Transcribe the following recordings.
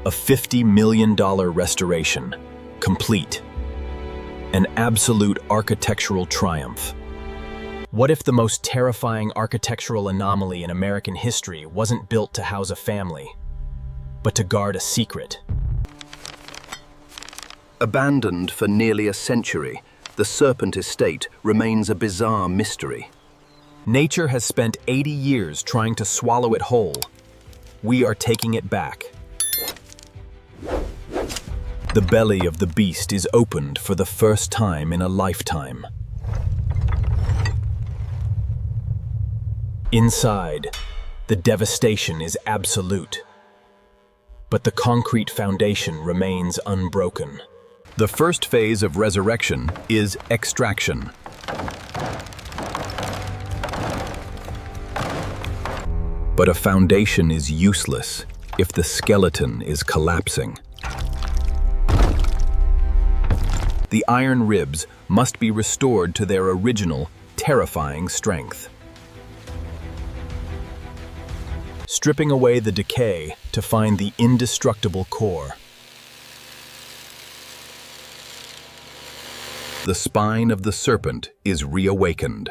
A $50 million restoration, complete. An absolute architectural triumph. What if the most terrifying architectural anomaly in American history wasn't built to house a family, but to guard a secret? Abandoned for nearly a century, the Serpent Estate remains a bizarre mystery. Nature has spent 80 years trying to swallow it whole. We are taking it back. The belly of the beast is opened for the first time in a lifetime. Inside, the devastation is absolute, but the concrete foundation remains unbroken. The first phase of resurrection is extraction. But a foundation is useless if the skeleton is collapsing. The iron ribs must be restored to their original, terrifying strength. Stripping away the decay to find the indestructible core. The spine of the serpent is reawakened.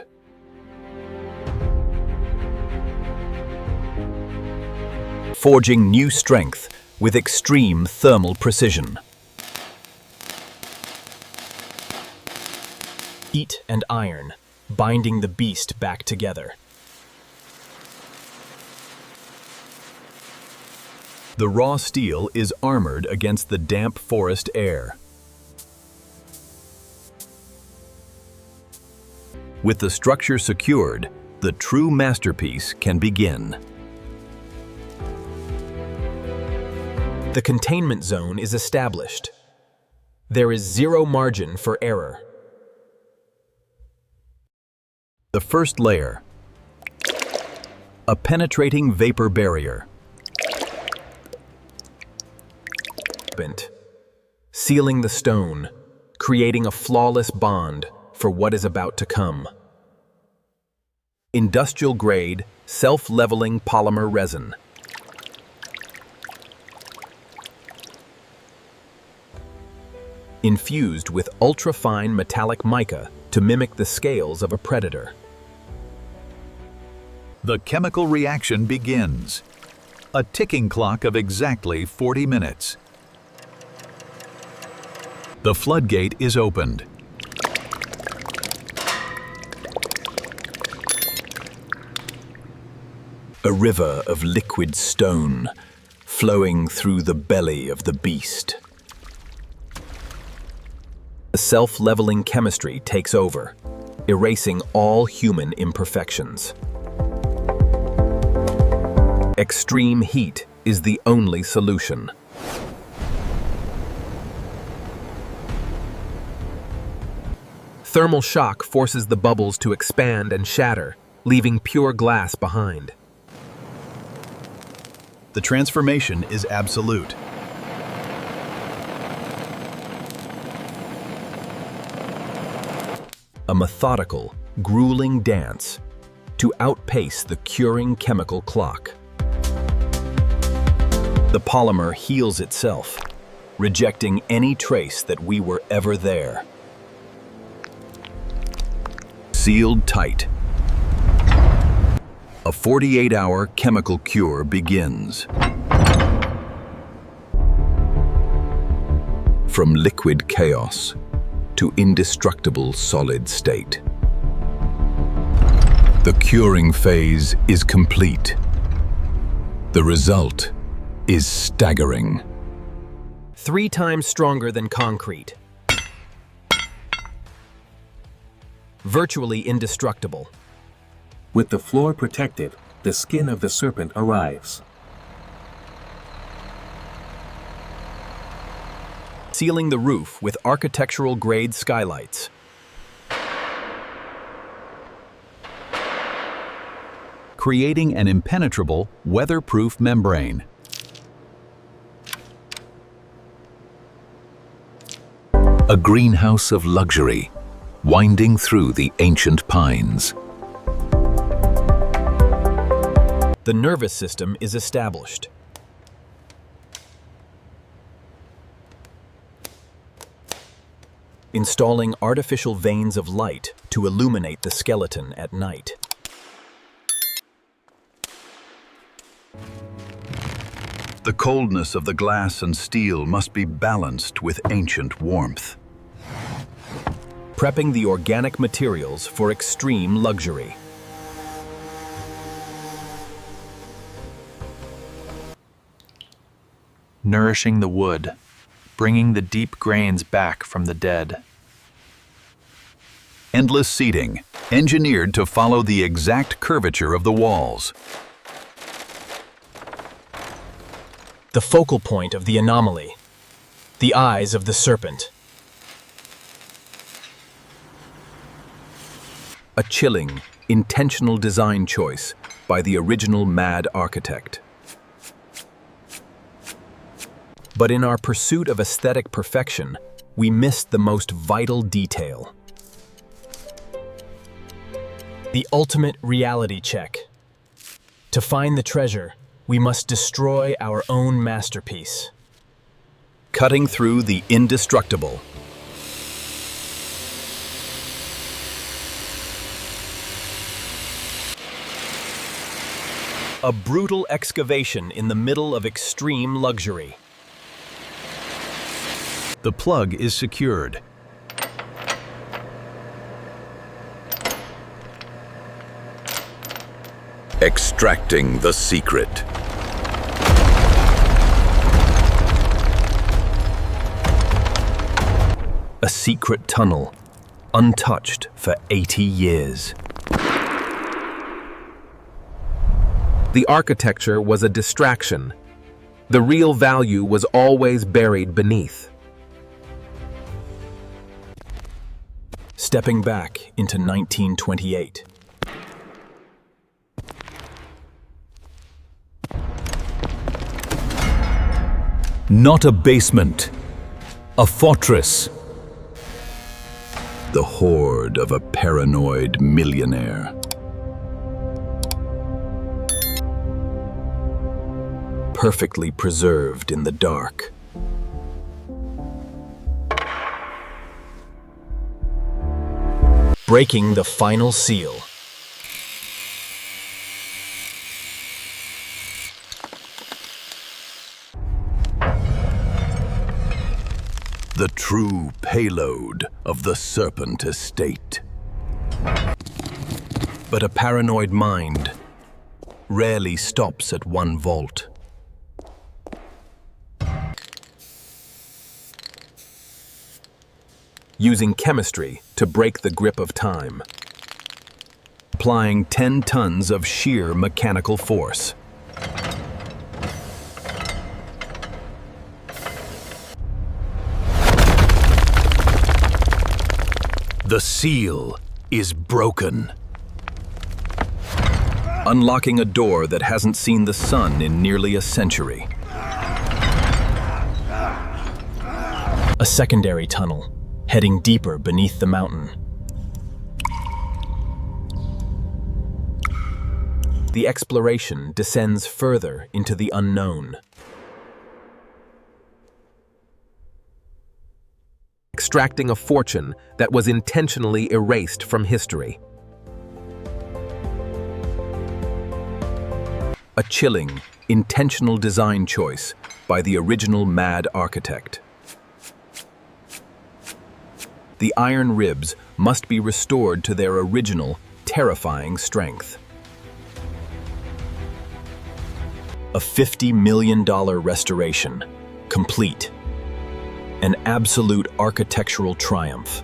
Forging new strength with extreme thermal precision. Heat and iron, binding the beast back together. The raw steel is armored against the damp forest air. With the structure secured, the true masterpiece can begin. The containment zone is established. There is zero margin for error. The first layer. A penetrating vapor barrier. Sealing the stone, creating a flawless bond for what is about to come. Industrial-grade, self-leveling polymer resin. Infused with ultra-fine metallic mica to mimic the scales of a predator. The chemical reaction begins. A ticking clock of exactly 40 minutes. The floodgate is opened. A river of liquid stone flowing through the belly of the beast. The self-leveling chemistry takes over, erasing all human imperfections. Extreme heat is the only solution. Thermal shock forces the bubbles to expand and shatter, leaving pure glass behind. The transformation is absolute. A methodical, grueling dance to outpace the curing chemical clock. The polymer heals itself, rejecting any trace that we were ever there. Sealed tight. A 48-hour chemical cure begins. From liquid chaos to indestructible solid state. The curing phase is complete. The result is staggering. 3 times stronger than concrete. Virtually indestructible. With the floor protected, the skin of the serpent arrives. Sealing the roof with architectural-grade skylights. Creating an impenetrable, weatherproof membrane. A greenhouse of luxury, winding through the ancient pines. The nervous system is established. installing artificial veins of light to illuminate the skeleton at night. The coldness of the glass and steel must be balanced with ancient warmth. Prepping the organic materials for extreme luxury. Nourishing the wood, bringing the deep grains back from the dead. Endless seating, engineered to follow the exact curvature of the walls. The focal point of the anomaly. The eyes of the serpent. A chilling, intentional design choice by the original mad architect. But in our pursuit of aesthetic perfection, we missed the most vital detail. The ultimate reality check. To find the treasure, we must destroy our own masterpiece. Cutting through the indestructible. A brutal excavation in the middle of extreme luxury. The plug is secured. Extracting the secret. A secret tunnel, untouched for 80 years. The architecture was a distraction. The real value was always buried beneath. Stepping back into 1928. Not a basement, a fortress. The hoard of a paranoid millionaire. Perfectly preserved in the dark. Breaking the final seal. The true payload of the Serpent Estate. But a paranoid mind rarely stops at one vault. Using chemistry to break the grip of time. Applying 10 tons of sheer mechanical force. The seal is broken. Unlocking a door that hasn't seen the sun in nearly a century. A secondary tunnel, heading deeper beneath the mountain. The exploration descends further into the unknown. Extracting a fortune that was intentionally erased from history. A chilling, intentional design choice by the original mad architect. The iron ribs must be restored to their original, terrifying strength. A $50 million restoration, complete. An absolute architectural triumph.